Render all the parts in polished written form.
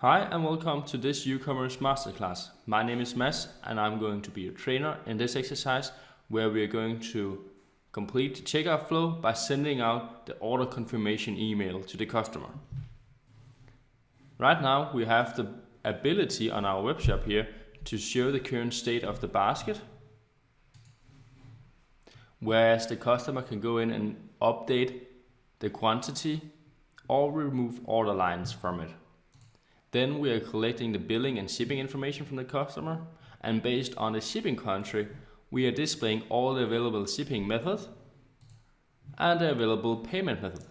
Hi and welcome to this Ucommerce masterclass. My name is Mads and I'm going to be your trainer in this exercise where we are going to complete the checkout flow by sending out the order confirmation email to the customer. Right now we have the ability on our web shop here to show the current state of the basket, whereas the customer can go in and update the quantity or remove order lines from it. Then we are collecting the billing and shipping information from the customer, and based on the shipping country, we are displaying all the available shipping methods and the available payment method.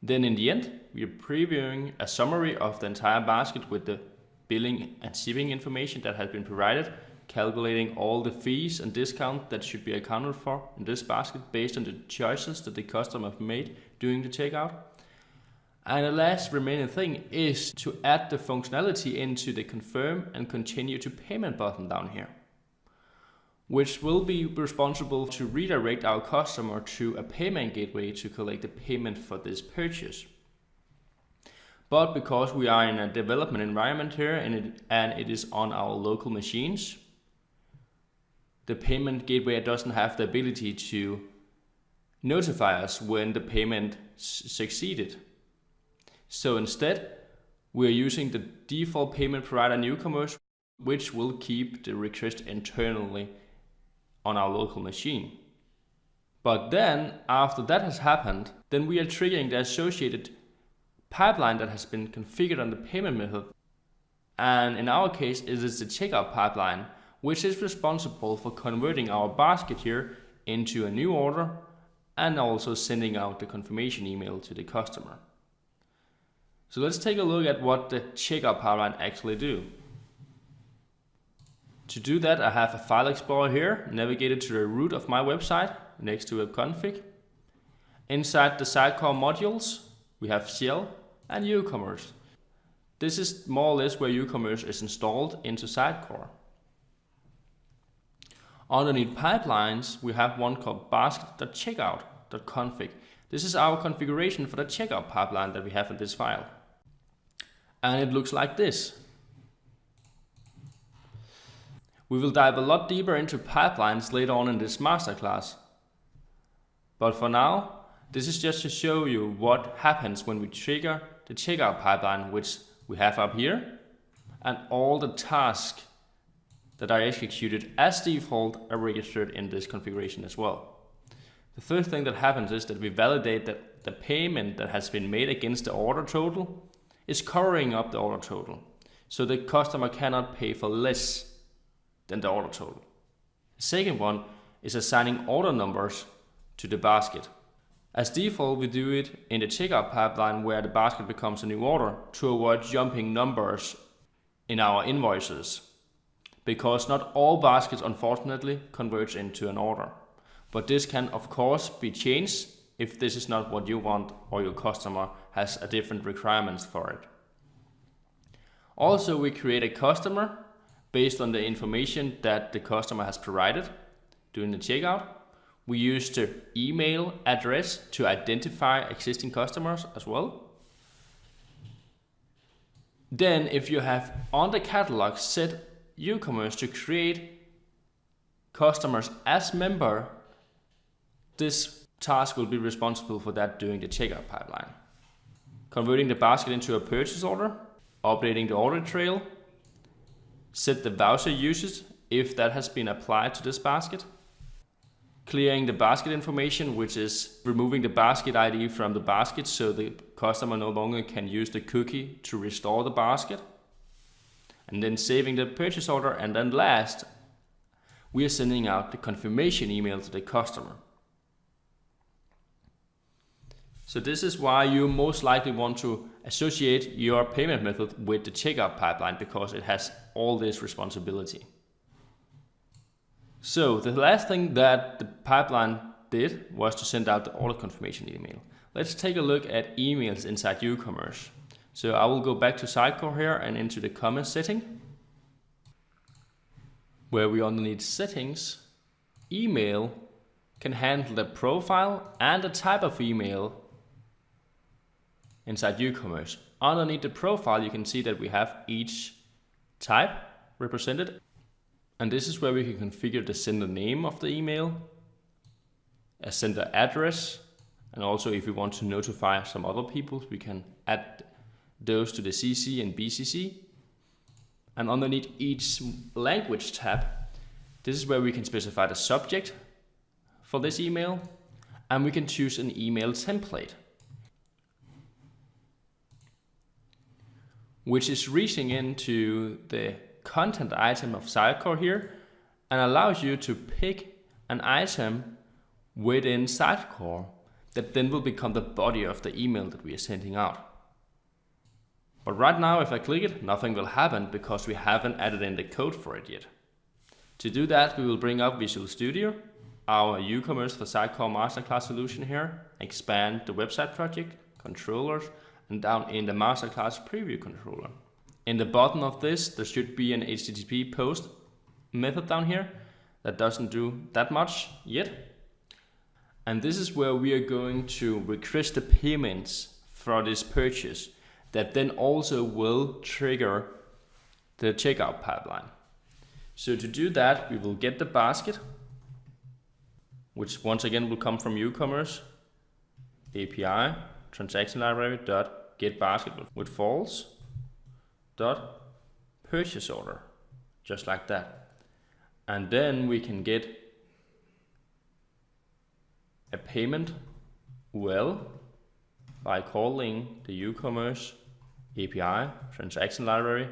Then in the end, we are previewing a summary of the entire basket with the billing and shipping information that has been provided, calculating all the fees and discounts that should be accounted for in this basket based on the choices that the customer made during the checkout. And the last remaining thing is to add the functionality into the confirm and continue to payment button down here, which will be responsible to redirect our customer to a payment gateway to collect the payment for this purchase. But because we are in a development environment here and it is on our local machines, the payment gateway doesn't have the ability to notify us when the payment succeeded. So instead, we are using the default payment provider in Ucommerce, which will keep the request internally on our local machine. But then, after that has happened, then we are triggering the associated pipeline that has been configured on the payment method. And in our case, it is the checkout pipeline, which is responsible for converting our basket here into a new order and also sending out the confirmation email to the customer. So let's take a look at what the checkout pipeline actually do. To do that, I have a file explorer here, navigated to the root of my website next to web config. Inside the Sitecore modules, we have Shell and Ucommerce. This is more or less where Ucommerce is installed into Sitecore. Underneath pipelines, we have one called basket.checkout.config. This is our configuration for the checkout pipeline that we have in this file. And it looks like this. We will dive a lot deeper into pipelines later on in this masterclass. But for now, this is just to show you what happens when we trigger the checkout pipeline, which we have up here, and all the tasks that are executed as default are registered in this configuration as well. The first thing that happens is that we validate that the payment that has been made against the order total is covering up the order total, so the customer cannot pay for less than the order total. The second one is assigning order numbers to the basket. As default, we do it in the checkout pipeline where the basket becomes a new order to avoid jumping numbers in our invoices, because not all baskets unfortunately converge into an order. But this can of course be changed if this is not what you want or your customer has a different requirements for it. Also, we create a customer based on the information that the customer has provided during the checkout. We use the email address to identify existing customers as well. Then if you have on the catalog set Ucommerce to create customers as member, this task will be responsible for that during the checkout pipeline. Converting the basket into a purchase order, updating the order trail, set the voucher usage if that has been applied to this basket, clearing the basket information, which is removing the basket ID from the basket so the customer no longer can use the cookie to restore the basket, and then saving the purchase order. And then last, we are sending out the confirmation email to the customer. So this is why you most likely want to associate your payment method with the checkout pipeline, because it has all this responsibility. So the last thing that the pipeline did was to send out the order confirmation email. Let's take a look at emails inside Ucommerce. So I will go back to Sitecore here and into the comment setting, where we underneath settings, email can handle the profile and the type of email inside Ucommerce. Underneath the profile, you can see that we have each type represented. And this is where we can configure the sender name of the email, a sender address, and also if we want to notify some other people, we can add those to the CC and BCC. And underneath each language tab, this is where we can specify the subject for this email, and we can choose an email template, which is reaching into the content item of Sitecore here and allows you to pick an item within Sitecore that then will become the body of the email that we are sending out. But right now, if I click it, nothing will happen because we haven't added in the code for it yet. To do that, we will bring up Visual Studio, our Ucommerce for Sitecore Masterclass solution here, expand the website project, controllers, and down in the Masterclass preview controller. In the bottom of this, there should be an HTTP post method down here that doesn't do that much yet. And this is where we are going to request the payments for this purchase that then also will trigger the checkout pipeline. So to do that, we will get the basket, which once again will come from Ucommerce API transaction library dot get basket with false dot purchase order, just like that. And then we can get a payment URL by calling the Ucommerce API transaction library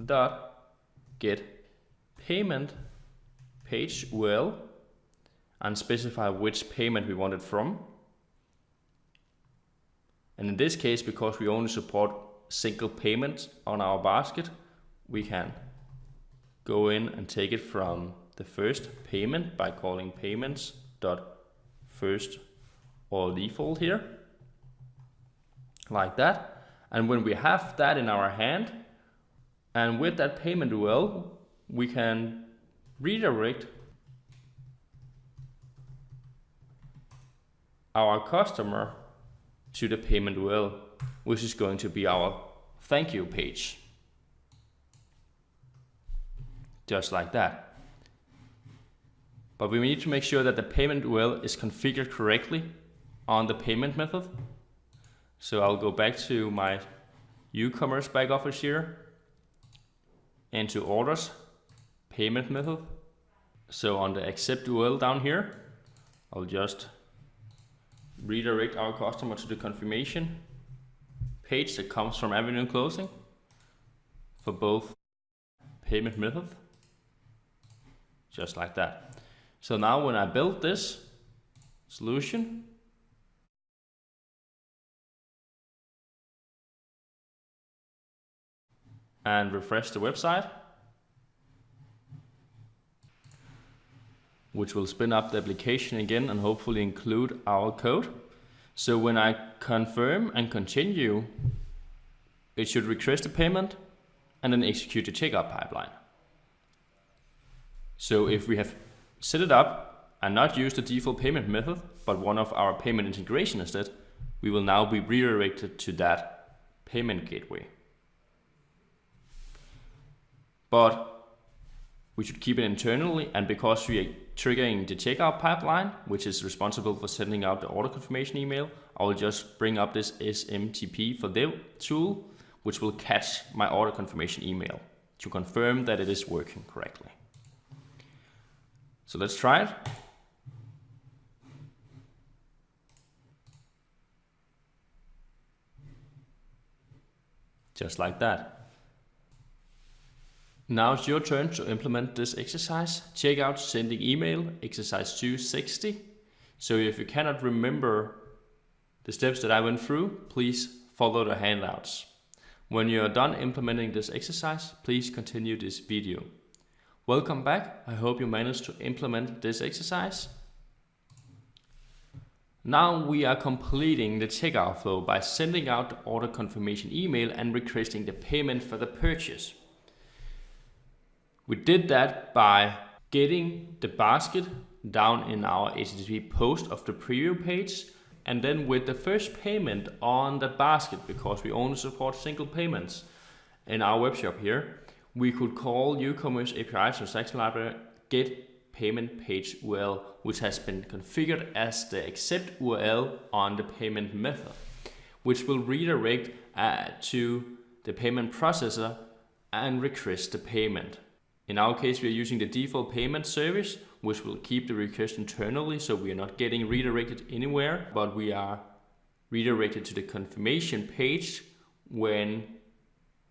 dot get payment page URL and specify which payment we want it from. And in this case, because we only support single payments on our basket, we can go in and take it from the first payment by calling payments dot first or default here, like that. And when we have that in our hand, and with that payment URL, we can redirect our customer to the payment URL, which is going to be our thank you page. Just like that. But we need to make sure that the payment URL is configured correctly on the payment method. So I'll go back to my Ucommerce back office here, into orders, payment method. So on the accept URL down here, I'll just redirect our customer to the confirmation page that comes from Avenue Closing for both payment method, just like that. So now when I build this solution, and refresh the website, which will spin up the application again and hopefully include our code. So when I confirm and continue, it should request a payment and then execute the checkout pipeline. So if we have set it up and not used the default payment method, but one of our payment integration instead, we will now be redirected to that payment gateway. But we should keep it internally, and because we are triggering the checkout pipeline, which is responsible for sending out the order confirmation email, I will just bring up this SMTP for the tool, which will catch my order confirmation email to confirm that it is working correctly. So let's try it. Just like that. Now it's your turn to implement this exercise. Check out sending email, exercise 260. So if you cannot remember the steps that I went through, please follow the handouts. When you are done implementing this exercise, please continue this video. Welcome back. I hope you managed to implement this exercise. Now we are completing the checkout flow by sending out the order confirmation email and requesting the payment for the purchase. We did that by getting the basket down in our HTTP post of the preview page And then with the first payment on the basket, because we only support single payments in our web shop here, we could call Ucommerce API transaction library get payment page URL, which has been configured as the accept URL on the payment method, which will redirect to the payment processor and request the payment. In our case, we are using the default payment service, which will keep the request internally, so we are not getting redirected anywhere, but we are redirected to the confirmation page when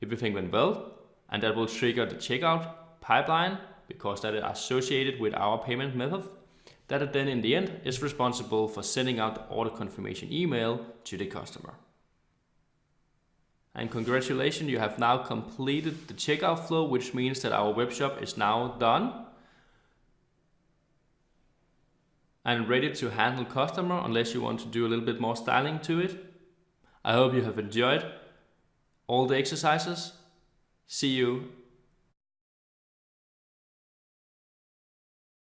everything went well, and that will trigger the checkout pipeline, because that is associated with our payment method, that then in the end is responsible for sending out the order confirmation email to the customer. And congratulations, you have now completed the checkout flow, which means that our webshop is now done and ready to handle customer, unless you want to do a little bit more styling to it. I hope you have enjoyed all the exercises. See you